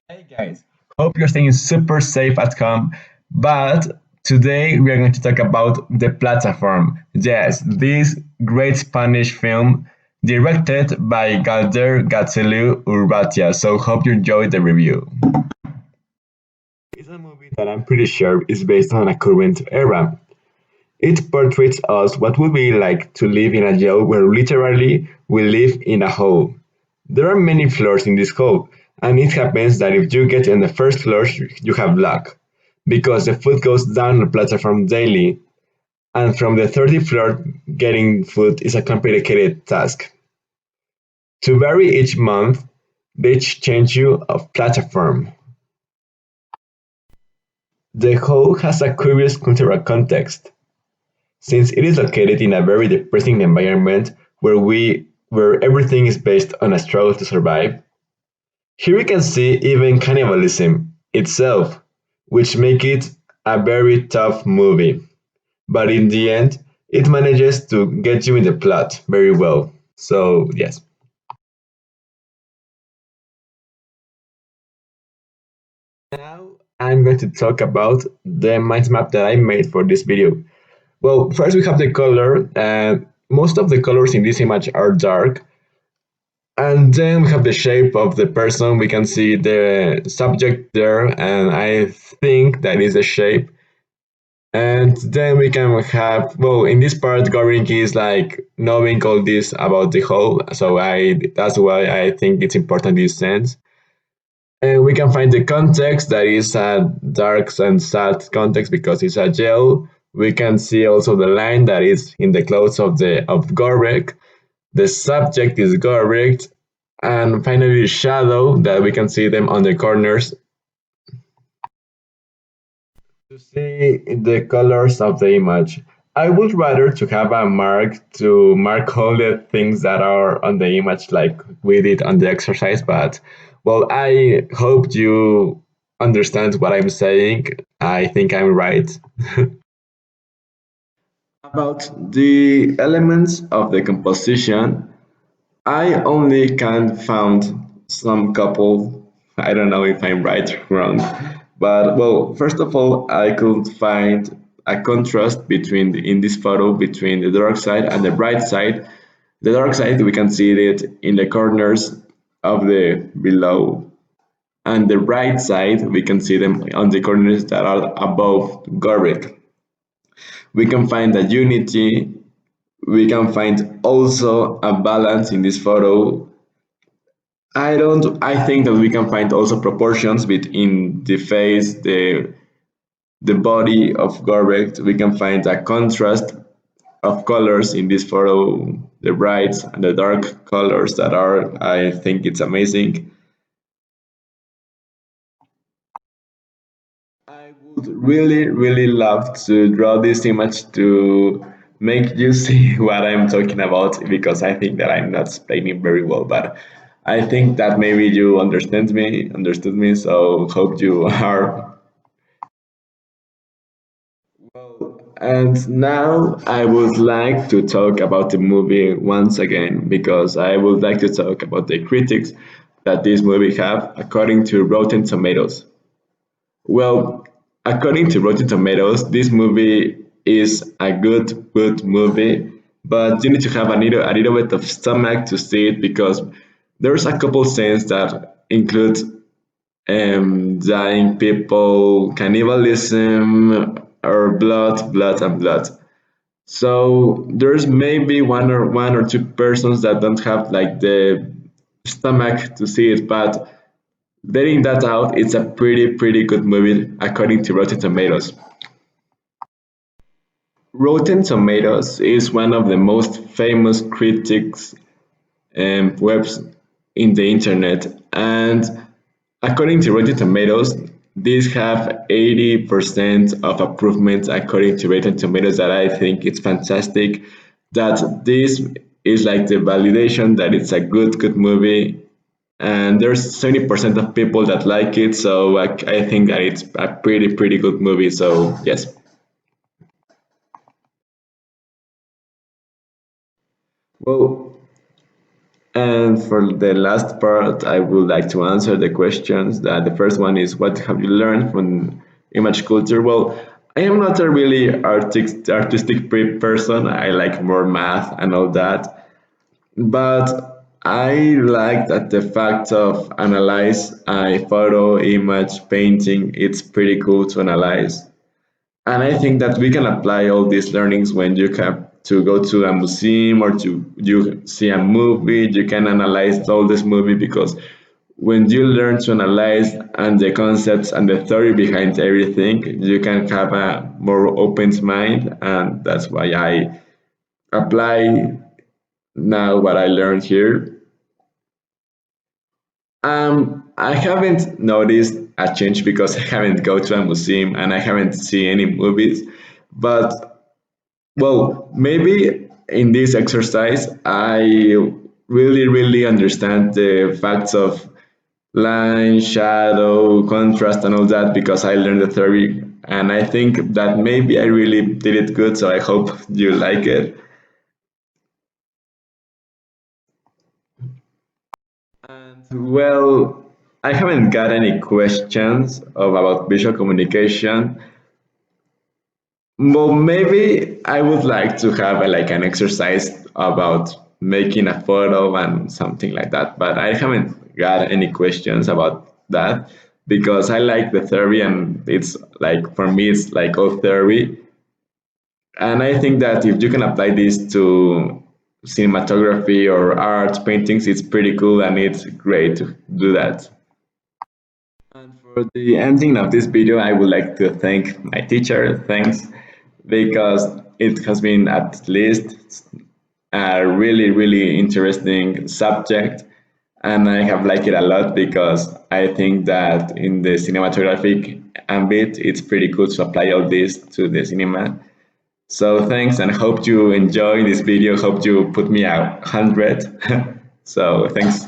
Hey guys, hope you're staying super safe at home. But today we are going to talk about The Platform. Yes, this great Spanish film directed by Galder Gazelu Urbatia. So hope you enjoyed the review. It's a movie that I'm pretty sure is based on a current era. It portrays us what would be like to live in a jail where literally we live in a hole. There are many floors in this hole, and it happens that if you get in the first floor, you have luck, because the food goes down the platform daily, and from the 30th floor, getting food is a complicated task. To vary each month, they change you of platform. The hole has a curious cultural context, since it is located in a very depressing environment where everything is based on a struggle to survive. Here we can see even cannibalism itself, which make it a very tough movie. But in the end, it manages to get you in the plot very well. So yes. Now I'm going to talk about the mind map that I made for this video. Well, first we have the color, and most of the colors in this image are dark. And then we have the shape of the person. We can see the subject there, and I think that is the shape. And then we can have, well, in this part, Goring is like knowing all this about the whole. So that's why I think it's important in this sense. And we can find the context that is a dark and sad context because it's a jail. We can see also the line that is in the clothes of Gorek. The subject is Gorek, and finally the shadow that we can see them on the corners to see the colors of the image. I would rather to have a mark to mark all the things that are on the image like we did on the exercise, but well, I hope you understand what I'm saying. I think I'm right. About the elements of the composition, I only can found some couple. I don't know if I'm right or wrong, but well, first of all, I could find a contrast between in this photo between the dark side and the bright side. The dark side we can see it in the corners of the below, and the bright side we can see them on the corners that are above Gorik. We can find a unity. We can find also a balance in this photo. I think that we can find also proportions between the face, the body of Gorbek. We can find a contrast of colors in this photo, the bright and the dark colors that are, I think it's amazing. I would really love to draw this image to make you see what I'm talking about because I think that I'm not explaining very well, but I think that maybe you understood me, so hope you are. Well, and now I would like to talk about the movie once again because I would like to talk about the critics that this movie have according to Rotten Tomatoes. Well, according to Rotten Tomatoes, this movie is a good movie, but you need to have a little bit of stomach to see it because there's a couple scenes that include dying people, cannibalism, or blood, and blood. So there's maybe one or two persons that don't have like the stomach to see it, but letting that out, it's a pretty good movie according to Rotten Tomatoes. Rotten Tomatoes is one of the most famous critics webs in the internet, and according to Rotten Tomatoes, these have 80% of improvement according to Rotten Tomatoes that I think it's fantastic. That this is like the validation that it's a good movie and there's 70% of people that like it, so I think that it's a pretty good movie. So yes. Well, And for the last part, I would like to answer the questions. That the first one is, what have you learned from image culture? Well, I am not a really artistic person. I like more math and all that. But I like that the fact of analyze a photo, image, painting, it's pretty cool to analyze. And I think that we can apply all these learnings when you have to go to a museum or to you see a movie, you can analyze all this movie because when you learn to analyze and the concepts and the theory behind everything, you can have a more open mind, and that's why I apply now what I learned here. I haven't noticed a change because I haven't go to a museum and I haven't seen any movies, but well, maybe in this exercise, I really understand the facts of line, shadow, contrast, and all that because I learned the theory. And I think that maybe I really did it good, so I hope you like it. And well, I haven't got any questions about visual communication. Well, maybe I would like to have like an exercise about making a photo and something like that, but I haven't got any questions about that because I like the theory and it's like for me it's like all theory. And I think that if you can apply this to cinematography or art, paintings, it's pretty cool and it's great to do that. And for the ending of this video, I would like to thank my teacher. Thanks, because it has been at least a really interesting subject, and I have liked it a lot because I think that in the cinematographic ambit, it's pretty cool to apply all this to the cinema. So thanks, and hope you enjoy this video. Hope you put me 100. So thanks.